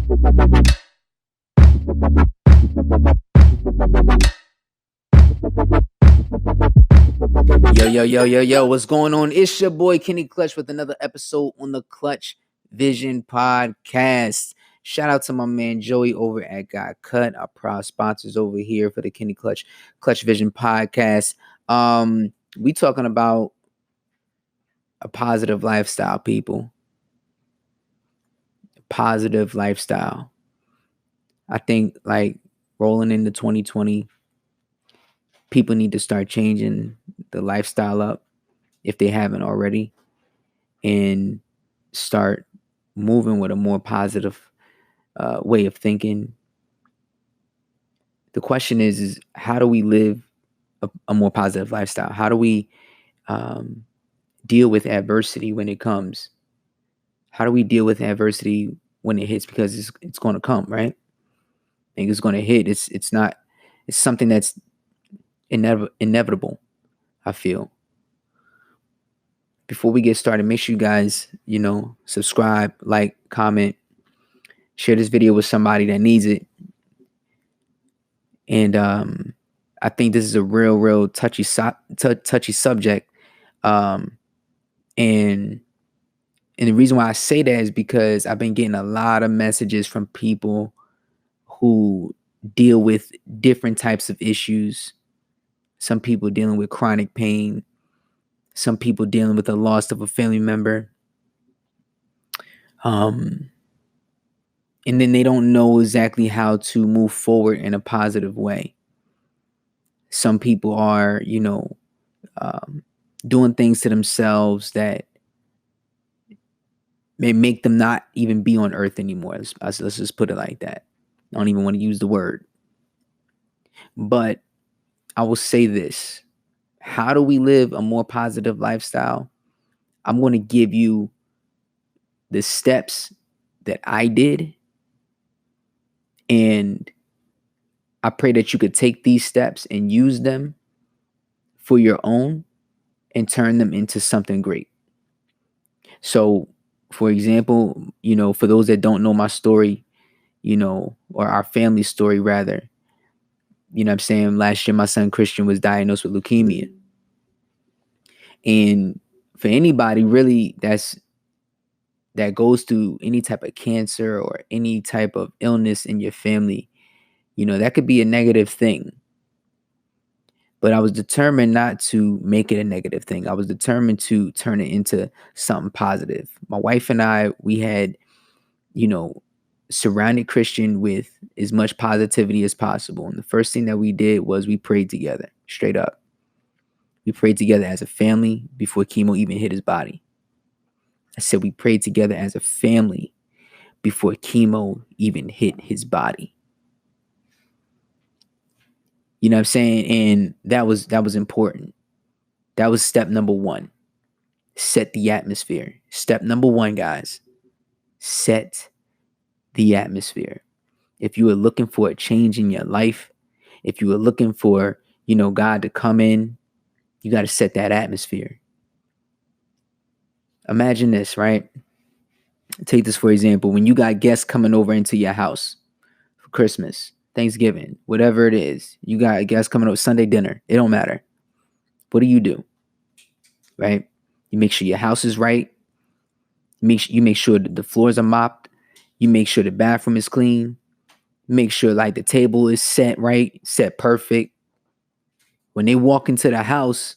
Yo, what's going on? It's your boy Kenny Clutch with another episode on the Clutchvision podcast. Shout out to my man Joey over at Got Cut, our proud sponsors over here for the Kenny Clutchvision podcast. We talking about a positive lifestyle, people. Positive lifestyle. I think like rolling into 2020, people need to start changing the lifestyle up if they haven't already, and start moving with a more positive way of thinking. The question is how do we live a more positive lifestyle? How do we deal with adversity when it comes? How do we deal with adversity when it hits? Because it's going to come, right? I think it's going to hit. It's something that's inevitable, I feel. Before we get started, make sure you guys, subscribe, like, comment, share this video with somebody that needs it. And I think this is a real touchy subject. And the reason why I say that is because I've been getting a lot of messages from people who deal with different types of issues. Some people dealing with chronic pain. Some people dealing with the loss of a family member. And then they don't know exactly how to move forward in a positive way. Some people are, doing things to themselves that may make them not even be on earth anymore. Let's just put it like that. I don't even want to use the word. But I will say this. How do we live a more positive lifestyle? I'm going to give you the steps that I did. And I pray that you could take these steps and use them for your own and turn them into something great. So, for example, for those that don't know my story, or our family story rather, what I'm saying? Last year, my son Christian was diagnosed with leukemia. And for anybody really that goes through any type of cancer or any type of illness in your family, that could be a negative thing. But I was determined not to make it a negative thing. I was determined to turn it into something positive. My wife and I, we had, surrounded Christian with as much positivity as possible. And the first thing that we did was we prayed together, straight up. We prayed together as a family before chemo even hit his body. I said we prayed together as a family before chemo even hit his body. You know what I'm saying? And that was important. That was step number one. Set the atmosphere. Step number one, guys. Set the atmosphere. If you are looking for a change in your life, if you are looking for, God to come in, you got to set that atmosphere. Imagine this, right? Take this for example. When you got guests coming over into your house for Christmas, Thanksgiving, whatever it is, you got guests coming over, Sunday dinner, it don't matter. What do? Right? You make sure your house is right. You make sure that the floors are mopped. You make sure the bathroom is clean. Make sure like the table is set right, set perfect. When they walk into the house,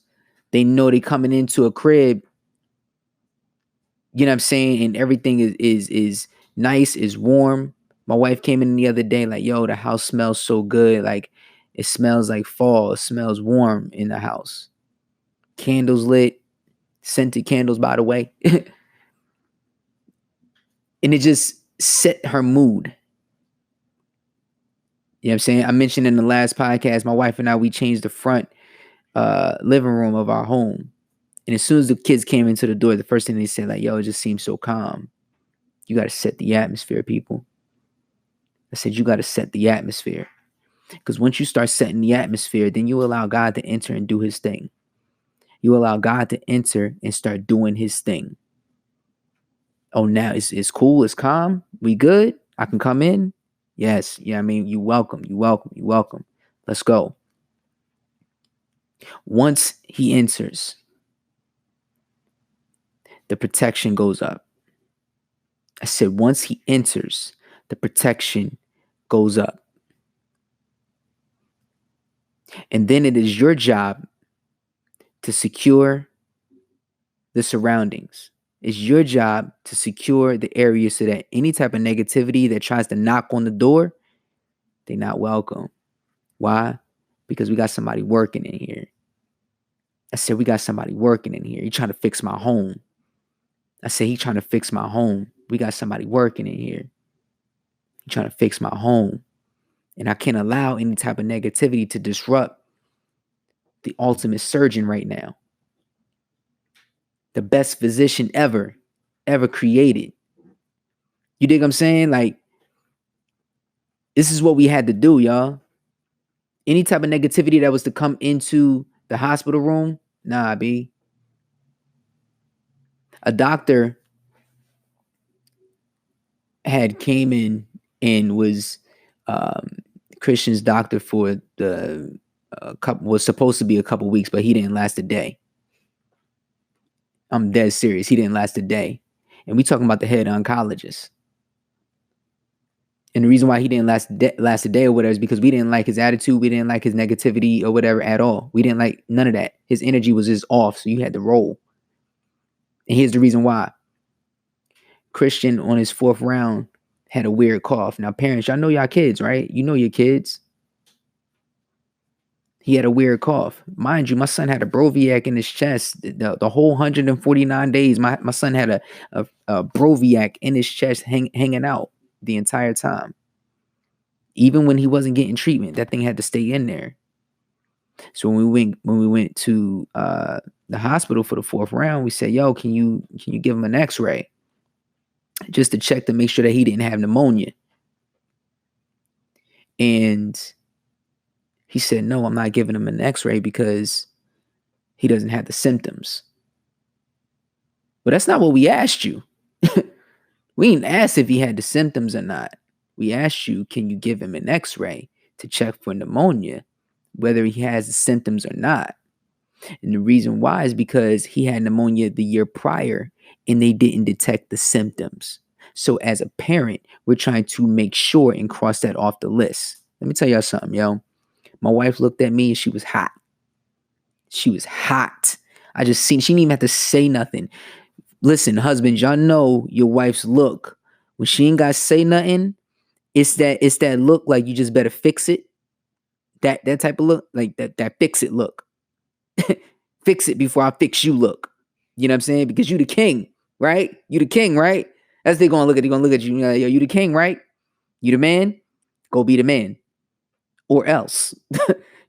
they know they coming into a crib. You know what I'm saying? And everything is nice, is warm. My wife came in the other day like, yo, the house smells so good. Like it smells like fall. It smells warm in the house. Candles lit, scented candles, by the way. And it just set her mood. You know what I'm saying? I mentioned in the last podcast, my wife and I, we changed the front living room of our home. And as soon as the kids came into the door, the first thing they said, like, yo, it just seems so calm. You got to set the atmosphere, people. I said, you got to set the atmosphere. Because once you start setting the atmosphere, then you allow God to enter and do his thing. You allow God to enter and start doing his thing. Oh, now it's cool. It's calm. We good. I can come in? Yes. Yeah, I mean, you welcome. Let's go. Once he enters, the protection goes up. I said, once he enters, the protection goes up. And then it is your job to secure the surroundings. It's your job to secure the area so that any type of negativity that tries to knock on the door, they're not welcome. Why? Because we got somebody working in here. I said, we got somebody working in here. He trying to fix my home. I said, he trying to fix my home. We got somebody working in here. He trying to fix my home. And I can't allow any type of negativity to disrupt the ultimate surgeon right now. The best physician ever created. You dig what I'm saying? Like, this is what we had to do, y'all. Any type of negativity that was to come into the hospital room, nah, B. A doctor had came in and was Christian's doctor for the couple, was supposed to be a couple weeks, but he didn't last a day. I'm dead serious. He didn't last a day. And we talking about the head oncologist. And the reason why he didn't last a day or whatever is because we didn't like his attitude. We didn't like his negativity or whatever at all. We didn't like none of that. His energy was just off. So you had to roll. And here's the reason why. Christian on his 4th round had a weird cough. Now, parents, y'all know y'all kids, right? You know your kids. He had a weird cough. Mind you, my son had a Broviac in his chest. The whole 149 days, my son had a Broviac in his chest hanging out the entire time. Even when he wasn't getting treatment, that thing had to stay in there. So when we went to the hospital for the 4th round, we said, "Yo, can you give him an X-ray just to check to make sure that he didn't have pneumonia?" And he said, "No, I'm not giving him an X-ray because he doesn't have the symptoms." But that's not what we asked you. We didn't ask if he had the symptoms or not. We asked you, can you give him an X-ray to check for pneumonia, whether he has the symptoms or not? And the reason why is because he had pneumonia the year prior and they didn't detect the symptoms. So as a parent, we're trying to make sure and cross that off the list. Let me tell y'all something, yo. My wife looked at me and she was hot. She was hot. I just seen, she didn't even have to say nothing. Listen, husbands, y'all know your wife's look. When she ain't got to say nothing, it's that look like you just better fix it. That type of look, like that fix it look. Fix it before I fix you look. You know what I'm saying? Because you the king, right? You the king, right? As they gonna look at you. Yo, you the king, right? You the man? Go be the man. Or else.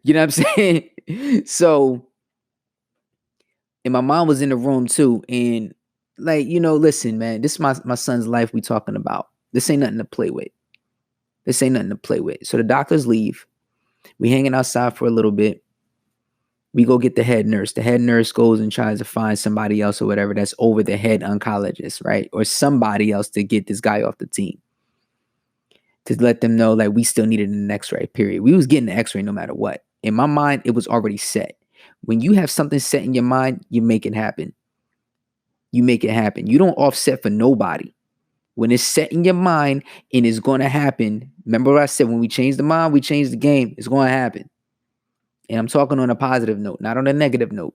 You know what I'm saying? So, and my mom was in the room too. And like, listen, man, this is my son's life we talking about. This ain't nothing to play with. So the doctors leave. We hanging outside for a little bit. We go get the head nurse. The head nurse goes and tries to find somebody else or whatever that's over the head oncologist, right? Or somebody else to get this guy off the team. To let them know, like, we still needed an X-ray, period. We was getting the X-ray no matter what. In my mind, it was already set. When you have something set in your mind, you make it happen. You make it happen. You don't offset for nobody. When it's set in your mind and it's going to happen, remember what I said, when we change the mind, we change the game. It's going to happen. And I'm talking on a positive note, not on a negative note.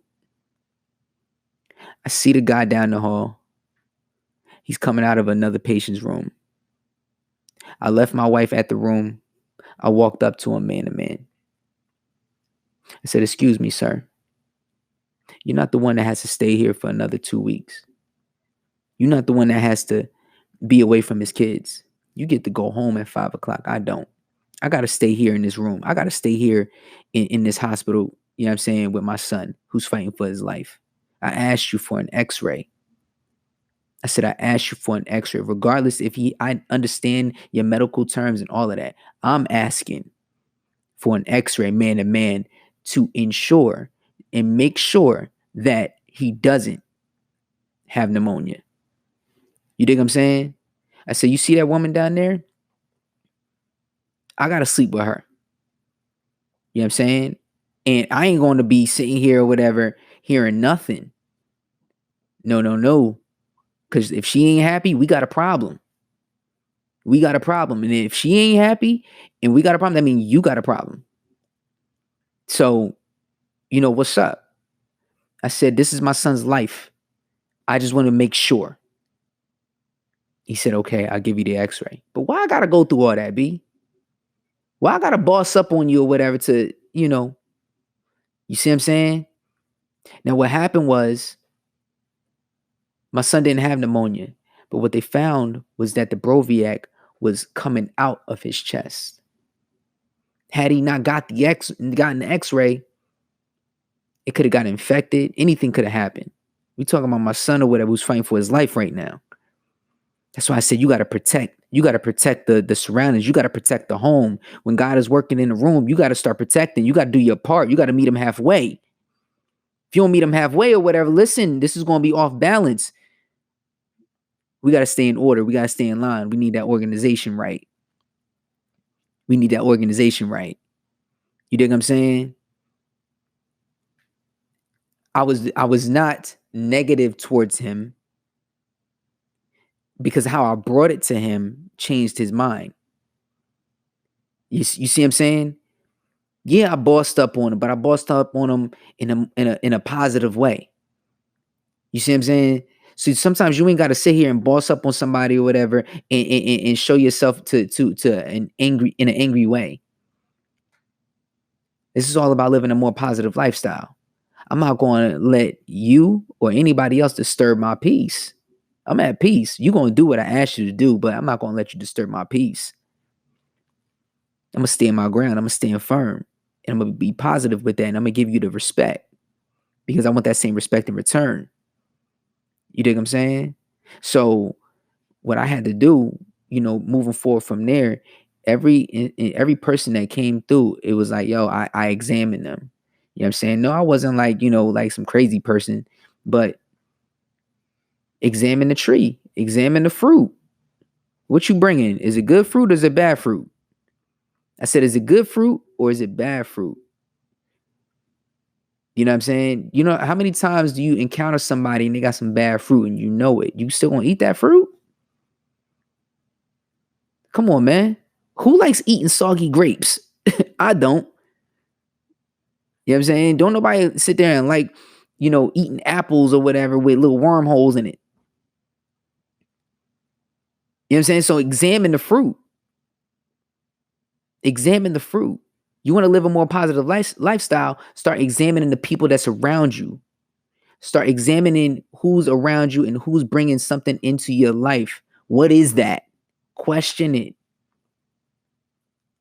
I see the guy down the hall. He's coming out of another patient's room. I left my wife at the room. I walked up to him man to man. I said, "Excuse me, sir. You're not the one that has to stay here for another 2 weeks. You're not the one that has to be away from his kids. You get to go home at 5 o'clock. I don't. I got to stay here in this room. I got to stay here in this hospital, you know what I'm saying, with my son who's fighting for his life. I asked you for an X-ray. I said, I asked you for an X-ray, regardless if I understand your medical terms and all of that. I'm asking for an X-ray man to man to ensure and make sure that he doesn't have pneumonia." You dig what I'm saying? I said, "You see that woman down there? I got to sleep with her. You know what I'm saying? And I ain't going to be sitting here or whatever, hearing nothing. No. Because if she ain't happy, we got a problem. We got a problem. And if she ain't happy and we got a problem, that means you got a problem. So, what's up? I said, this is my son's life. I just want to make sure. He said, okay, I'll give you the x-ray. But why I got to go through all that, B? Why I got to boss up on you or whatever to, you see what I'm saying? Now, what happened was my son didn't have pneumonia, but what they found was that the Broviac was coming out of his chest. Had he not gotten the x-ray, it could have got infected. Anything could have happened. We talking about my son or whatever who's fighting for his life right now. That's why I said you got to protect. You got to protect the surroundings. You got to protect the home. When God is working in the room, you got to start protecting. You got to do your part. You got to meet him halfway. If you don't meet him halfway or whatever, listen, this is going to be off balance. We got to stay in order. We got to stay in line. We need that organization right. You dig what I'm saying? I was not negative towards him because how I brought it to him changed his mind. You see what I'm saying? Yeah, I bossed up on him, but I bossed up on him in a positive way. You see what I'm saying? So sometimes you ain't got to sit here and boss up on somebody or whatever and show yourself to an angry way. This is all about living a more positive lifestyle. I'm not going to let you or anybody else disturb my peace. I'm at peace. You're going to do what I asked you to do, but I'm not going to let you disturb my peace. I'm going to stand my ground. I'm going to stand firm. And I'm going to be positive with that. And I'm going to give you the respect because I want that same respect in return. You dig what I'm saying? So what I had to do, moving forward from there, every person that came through, it was like, yo, I examined them. You know what I'm saying? No, I wasn't like, like some crazy person, but examine the tree, examine the fruit. What you bringing? Is it good fruit or is it bad fruit? I said, is it good fruit or is it bad fruit? You know what I'm saying? How many times do you encounter somebody and they got some bad fruit and you know it? You still gonna eat that fruit? Come on, man. Who likes eating soggy grapes? I don't. You know what I'm saying? Don't nobody sit there and like, eating apples or whatever with little wormholes in it. You know what I'm saying? So examine the fruit. Examine the fruit. You want to live a more positive lifestyle, start examining the people that's around you. Start examining who's around you and who's bringing something into your life. What is that? Question it.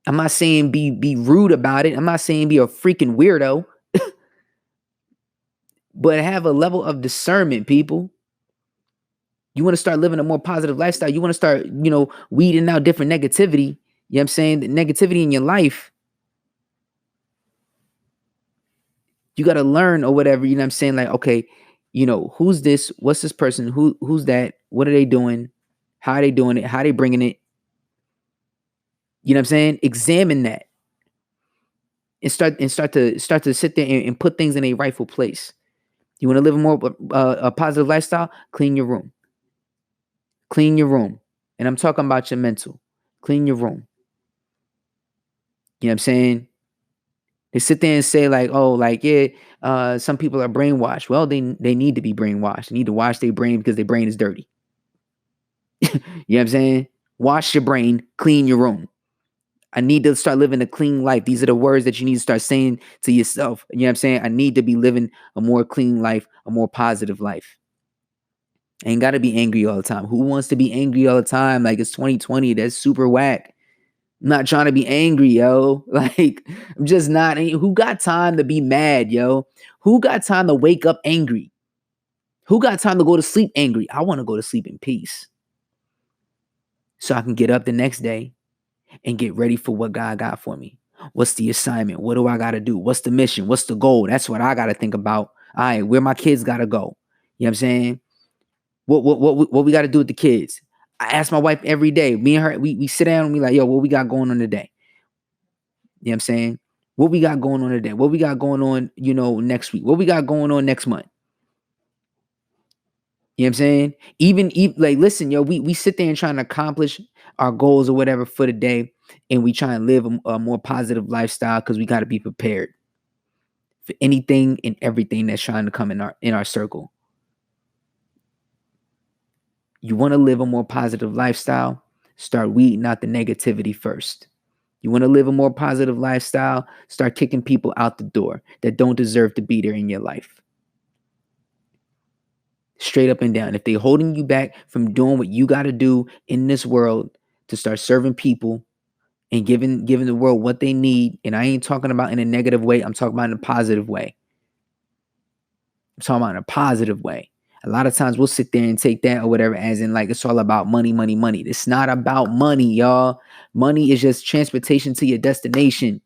I'm not saying be rude about it. I'm not saying be a freaking weirdo. But have a level of discernment, people. You want to start living a more positive lifestyle. You want to start, weeding out different negativity. You know what I'm saying? The negativity in your life. You got to learn or whatever, you know what I'm saying? Like, okay, who's this? What's this person? Who's that? What are they doing? How are they doing it? How are they bringing it? You know what I'm saying? Examine that. And start to sit there and put things in a rightful place. You want to live a more a positive lifestyle? Clean your room. Clean your room. And I'm talking about your mental. Clean your room. You know what I'm saying? They sit there and say like, oh, like, yeah, some people are brainwashed. Well, they need to be brainwashed. They need to wash their brain because their brain is dirty. You know what I'm saying? Wash your brain, clean your room. I need to start living a clean life. These are the words that you need to start saying to yourself. You know what I'm saying? I need to be living a more clean life, a more positive life. Ain't got to be angry all the time. Who wants to be angry all the time? Like it's 2020. That's super whack. I'm not trying to be angry, yo. Like I'm just not. Who got time to be mad, yo? Who got time to wake up angry? Who got time to go to sleep angry? I want to go to sleep in peace so I can get up the next day and get ready for what God got for me. What's the assignment? What do I got to do? What's the mission? What's the goal? That's what I got to think about. All right, where my kids got to go. You know what I'm saying? What we got to do with the kids? I ask my wife every day. Me and her, we sit down and we like, yo, what we got going on today? You know what I'm saying? What we got going on today? What we got going on, next week? What we got going on next month? You know what I'm saying? Even like, listen, yo, we sit there and trying to accomplish our goals or whatever for the day, and we try and live a more positive lifestyle because we got to be prepared for anything and everything that's trying to come in our circle. You want to live a more positive lifestyle? Start weeding out the negativity first. You want to live a more positive lifestyle? Start kicking people out the door that don't deserve to be there in your life. Straight up and down. If they're holding you back from doing what you got to do in this world to start serving people and giving the world what they need, and I ain't talking about in a negative way, I'm talking about in a positive way. I'm talking about in a positive way. A lot of times we'll sit there and take that or whatever as in like it's all about money, money, money. It's not about money, y'all. Money is just transportation to your destination.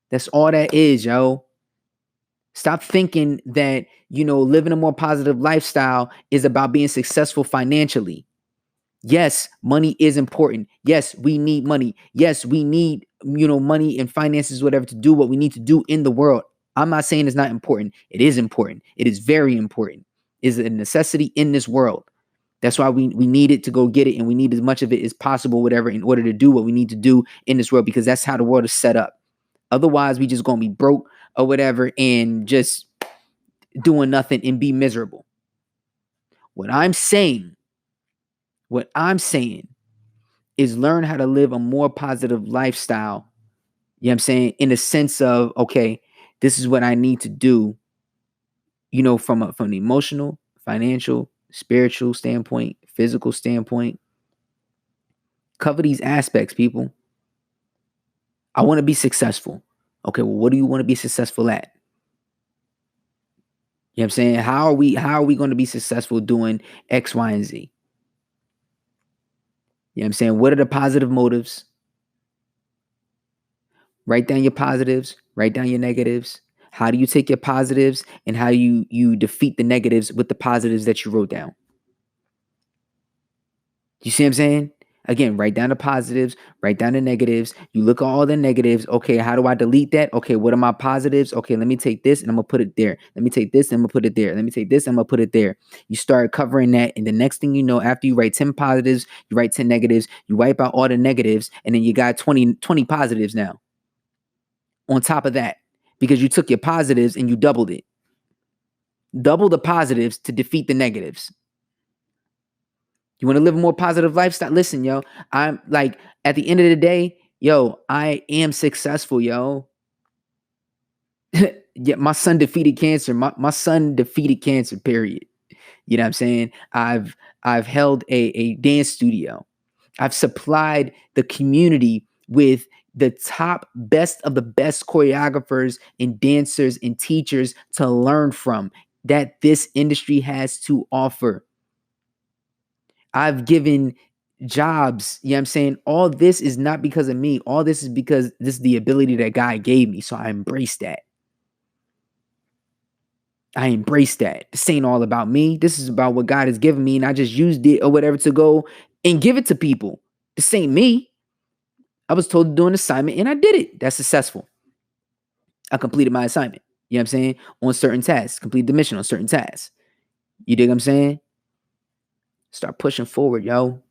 That's all that is, yo. Stop thinking that, living a more positive lifestyle is about being successful financially. Yes, money is important. Yes, we need money. Yes, we need, money and finances, whatever, to do what we need to do in the world. I'm not saying it's not important. It is important. It is very important. It is a necessity in this world. That's why we need it to go get it, and we need as much of it as possible, whatever, in order to do what we need to do in this world, because that's how the world is set up. Otherwise, we just gonna be broke or whatever and just doing nothing and be miserable. What I'm saying is learn how to live a more positive lifestyle. You know what I'm saying? In a sense of, okay, this is what I need to do, from an emotional, financial, spiritual standpoint, physical standpoint. Cover these aspects, people. I want to be successful. Okay, well, what do you want to be successful at? You know what I'm saying? How are we going to be successful doing X, Y, and Z? You know what I'm saying? What are the positive motives? Write down your positives, write down your negatives. How do you take your positives and how you defeat the negatives with the positives that you wrote down? You see what I'm saying? Again, write down the positives, write down the negatives. You look at all the negatives. Okay, how do I delete that? Okay, what are my positives? Okay, let me take this and I'm gonna put it there. Let me take this and I'm gonna put it there. Let me take this and I'm gonna put it there. You start covering that, and the next thing you know, after you write 10 positives, you write 10 negatives, you wipe out all the negatives, and then you got 20 positives now on top of that, because you took your positives and you doubled it. Double the positives to defeat the negatives. You want to live a more positive lifestyle? Listen, yo, I'm like, at the end of the day, yo, I am successful, yo. Yeah, my son defeated cancer. My son defeated cancer, period. You know what I'm saying? I've held a dance studio. I've supplied the community with the top best of the best choreographers and dancers and teachers to learn from that this industry has to offer. I've given jobs, you know what I'm saying? All this is not because of me. All this is because this is the ability that God gave me. So I embrace that. I embrace that. This ain't all about me. This is about what God has given me, and I just used it or whatever to go and give it to people. This ain't me. I was told to do an assignment and I did it. That's successful. I completed my assignment. You know what I'm saying? On certain tasks. Complete the mission on certain tasks. You dig what I'm saying? Start pushing forward, yo.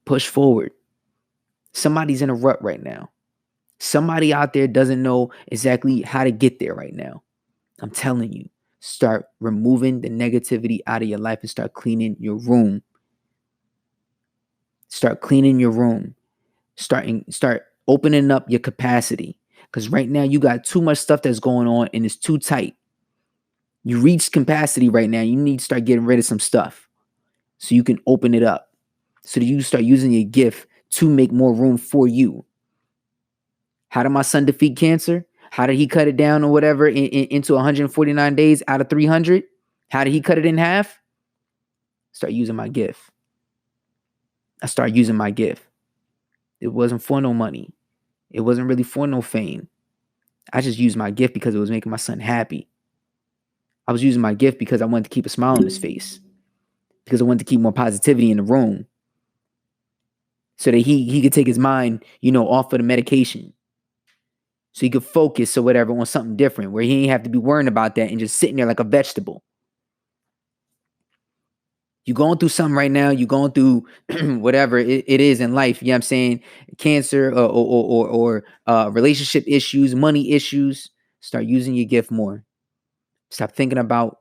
Push forward. Somebody's in a rut right now. Somebody out there doesn't know exactly how to get there right now. I'm telling you, start removing the negativity out of your life and start cleaning your room. Start cleaning your room. Start opening up your capacity. Because right now you got too much stuff that's going on and it's too tight. You reach capacity right now. You need to start getting rid of some stuff so you can open it up. So that you start using your gift to make more room for you. How did my son defeat cancer? How did he cut it down or whatever into 149 days out of 300? How did he cut it in half? Start using my gift. I started using my gift. It wasn't for no money. It wasn't really for no fame. I just used my gift because it was making my son happy. I was using my gift because I wanted to keep a smile on his face. Because I wanted to keep more positivity in the room. so that he could take his mind, off of the medication. So he could focus or whatever on something different where he ain't have to be worrying about that and just sitting there like a vegetable. You're going through something right now. You're going through whatever it is in life. You know what I'm saying? Cancer or relationship issues, money issues. Start using your gift more. Stop thinking about,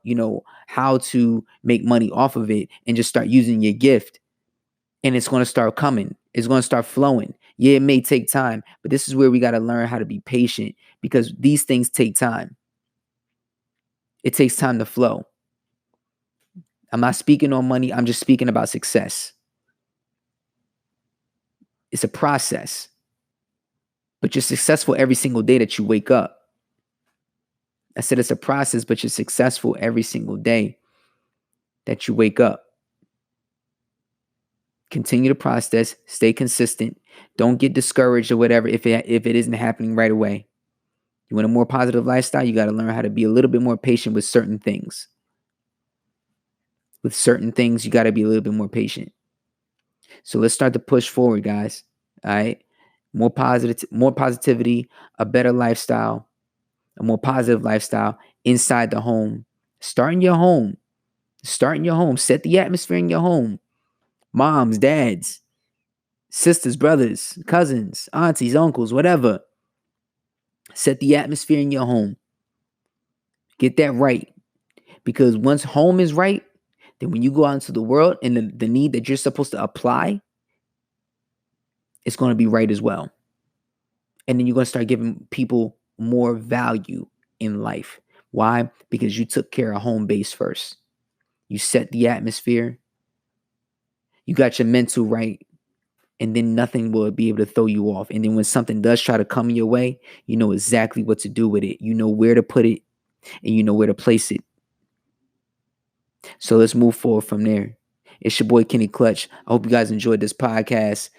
how to make money off of it and just start using your gift. And it's going to start coming. It's going to start flowing. Yeah, it may take time, but this is where we got to learn how to be patient because these things take time. It takes time to flow. I'm not speaking on money. I'm just speaking about success. It's a process, but you're successful every single day that you wake up. I said it's a process, but you're successful every single day that you wake up. Continue the process, stay consistent. Don't get discouraged or whatever if it isn't happening right away. You want a more positive lifestyle, you got to learn how to be a little bit more patient with certain things. With certain things, you got to be a little bit more patient. So let's start to push forward, guys. All right? More positivity, a better lifestyle, a more positive lifestyle inside the home. Start in your home. Start in your home. Set the atmosphere in your home. Moms, dads, sisters, brothers, cousins, aunties, uncles, whatever. Set the atmosphere in your home. Get that right. Because once home is right, then when you go out into the world and the need that you're supposed to apply, it's going to be right as well. And then you're going to start giving people more value in life. Why? Because you took care of home base first. You set the atmosphere. You got your mental right. And then nothing will be able to throw you off. And then when something does try to come your way, you know exactly what to do with it. You know where to put it and you know where to place it. So let's move forward from there. It's your boy Kenny Clutch. I hope you guys enjoyed this podcast.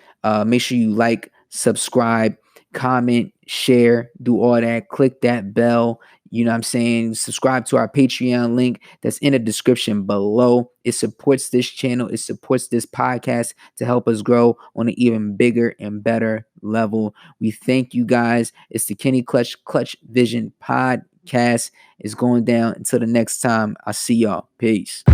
Make sure you like, subscribe, comment, share, do all that. Click that bell. You know what I'm saying? Subscribe to our Patreon link that's in the description below. It supports this channel. It supports this podcast to help us grow on an even bigger and better level. We thank you guys. It's the Kenny Clutchvision podcast. Is going down. Until the next time, I'll see y'all. Peace.